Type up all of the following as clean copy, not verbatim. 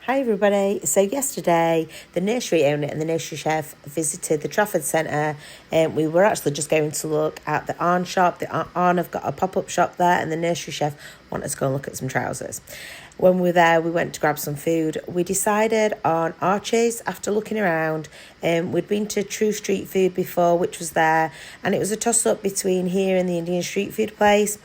Hi everybody. So yesterday, the nursery owner and the nursery chef visited the Trafford Centre, and we were actually just going to look at the Arn shop. The Arn have got a pop-up shop there, and the nursery chef wanted to go and look at some trousers. When we were there, we went to grab some food. We decided on Archie's after looking around. We'd been to True Street Food before, which was there, and it was a toss-up between here and the Indian street food place.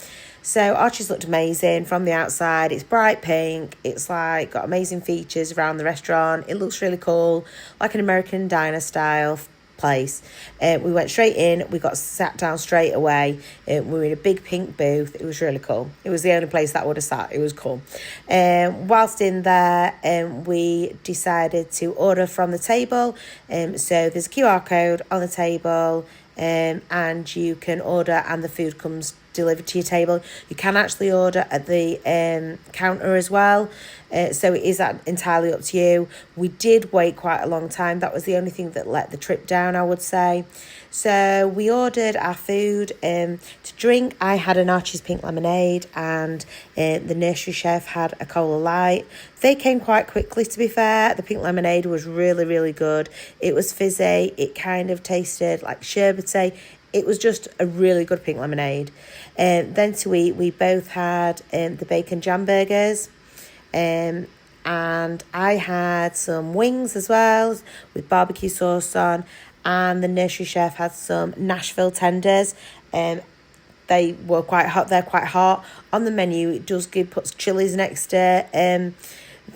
So Archie's looked amazing from the outside. It's bright pink. It's like got amazing features around the restaurant. It looks really cool, like an American diner style place. We went straight in. We got sat down straight away. We were in a big pink booth. It was really cool. It was the only place that I would have sat. It was cool. Whilst in there, we decided to order from the table. So there's a QR code on the table. And you can order and the food comes delivered to your table. You can actually order at the counter as well, so it is entirely up to you. We did wait quite a long time. That was the only thing that let the trip down, I would say. So we ordered our food. To drink, I had an Archie's pink lemonade and the nursery chef had a cola light. They came quite quickly, to be fair. The pink lemonade was really, really good. It was fizzy. It kind of tasted like sherbety. It was just a really good pink lemonade. Then to eat, we both had the bacon jam burgers. And I had some wings as well with barbecue sauce on. And the nursery chef had some Nashville tenders. They were quite hot. They're quite hot. On the menu, it does puts chilies next to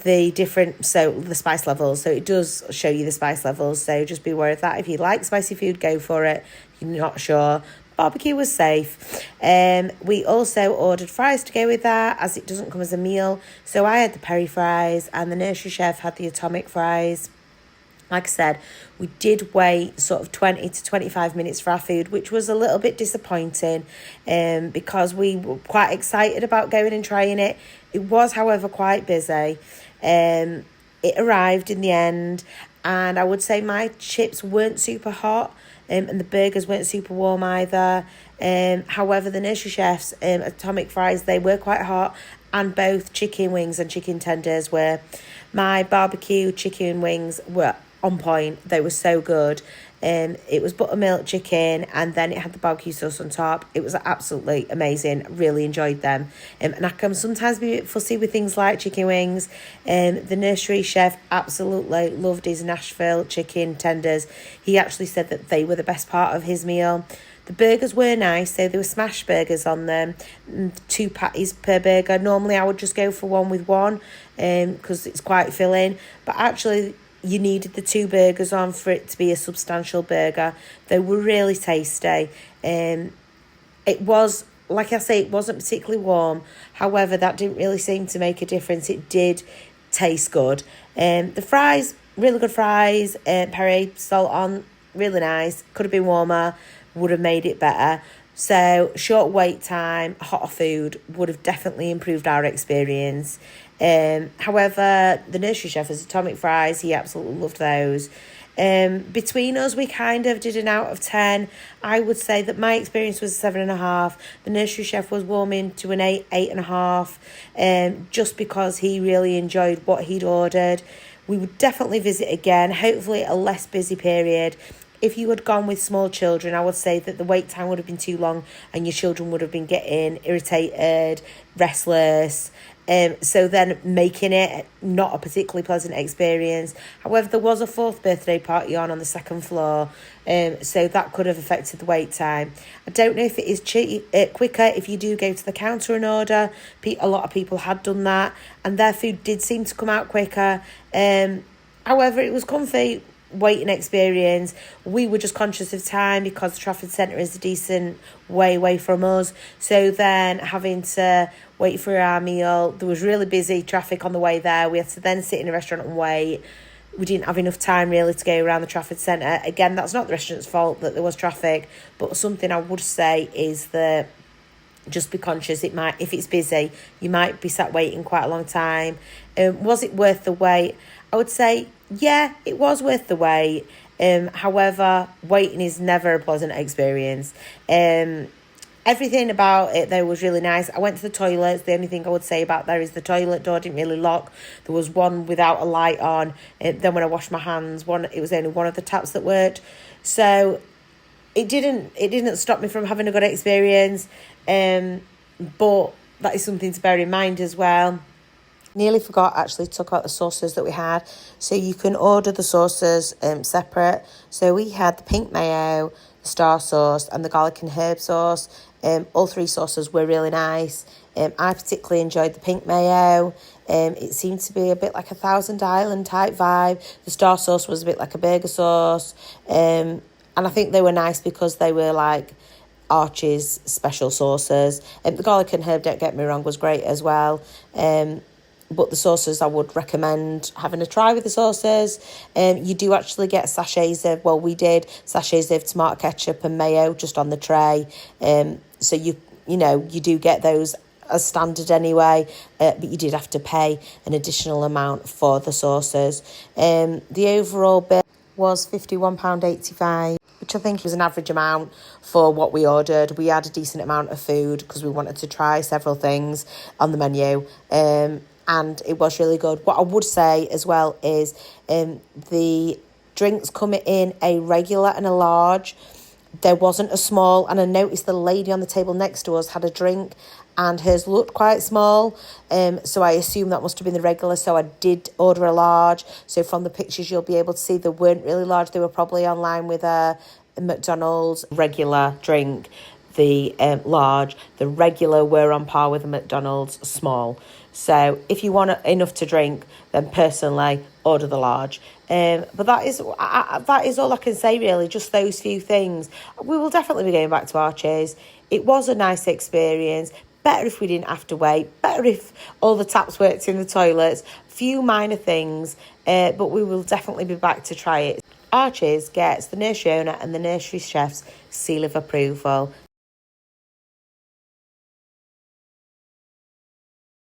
the spice levels. So it does show you the spice levels. So just be aware of that. If you like spicy food, go for it. If you're not sure, barbecue was safe. We also ordered fries to go with that, as it doesn't come as a meal. So I had the peri fries and the nursery chef had the atomic fries. Like I said, we did wait sort of 20 to 25 minutes for our food, which was a little bit disappointing because we were quite excited about going and trying it. It was, however, quite busy. It arrived in the end, and I would say my chips weren't super hot, and the burgers weren't super warm either. However, the nursery chef's atomic fries, they were quite hot, and both chicken wings and chicken tenders were. My barbecue chicken wings were on point. They were so good. It was buttermilk chicken and then it had the barbecue sauce on top. It was absolutely amazing. Really enjoyed them. And I can sometimes be a bit fussy with things like chicken wings. The nursery chef absolutely loved his Nashville chicken tenders. He actually said that they were the best part of his meal. The burgers were nice, so there were smash burgers on them, 2 patties per burger. Normally I would just go for one with one because it's quite filling, but actually you needed the 2 burgers on for it to be a substantial burger. They were really tasty. It was, like I say, it wasn't particularly warm. However, that didn't really seem to make a difference. It did taste good. The fries, really good fries. Peri, salt on, really nice. Could have been warmer, would have made it better. So short wait time, hotter food would have definitely improved our experience. However, the nursery chef has atomic fries. He absolutely loved those. Between us, we kind of did an out of 10. I would say that my experience was 7.5. The nursery chef was warming to an 8.5, just because he really enjoyed what he'd ordered. We would definitely visit again, hopefully at a less busy period. If you had gone with small children, I would say that the wait time would have been too long and your children would have been getting irritated, restless. So then making it not a particularly pleasant experience. However, there was a 4th birthday party on the 2nd floor, so that could have affected the wait time. I don't know if it is quicker if you do go to the counter and order. A lot of people had done that, and their food did seem to come out quicker. However, it was comfy waiting experience. We were just conscious of time because the Trafford Centre is a decent way away from us. So then having to wait for our meal, there was really busy traffic on the way there. We had to then sit in a restaurant and wait. We didn't have enough time really to go around the Trafford Centre. Again, that's not the restaurant's fault that there was traffic, but something I would say is that just be conscious. It might, if it's busy, you might be sat waiting quite a long time. Was it worth the wait? I would say, yeah, it was worth the wait. However, waiting is never a pleasant experience. Everything about it though was really nice. I went to the toilets. The only thing I would say about there is the toilet door didn't really lock. There was one without a light on. Then when I washed my hands, it was only one of the taps that worked. So it didn't stop me from having a good experience. But that is something to bear in mind as well. Nearly forgot actually to talk about the sauces that we had. So you can order the sauces separate. So we had the pink mayo, the star sauce and the garlic and herb sauce. All three sauces were really nice. I particularly enjoyed the pink mayo. It seemed to be a bit like a Thousand Island type vibe. The star sauce was a bit like a burger sauce. And I think they were nice because they were like Archie's special sauces. The garlic and herb, don't get me wrong, was great as well. But the sauces, I would recommend having a try with the sauces. You do actually get sachets of, well, we did sachets of tomato ketchup and mayo just on the tray. So you do get those as standard anyway, but you did have to pay an additional amount for the sauces. The overall bill was £51.85, which I think was an average amount for what we ordered. We had a decent amount of food because we wanted to try several things on the menu. And it was really good. What I would say as well is the drinks come in a regular and a large. There wasn't a small, and I noticed the lady on the table next to us had a drink and hers looked quite small. So I assume that must have been the regular. So I did order a large. So from the pictures, you'll be able to see they weren't really large. They were probably online with a McDonald's regular drink. The large, the regular were on par with the McDonald's small. So if you want enough to drink, then personally order the large. But that is all I can say really, just those few things. We will definitely be going back to Archie's. It was a nice experience. Better if we didn't have to wait. Better if all the taps worked in the toilets. Few minor things, but we will definitely be back to try it. Archie's gets the nursery owner and the nursery chef's seal of approval.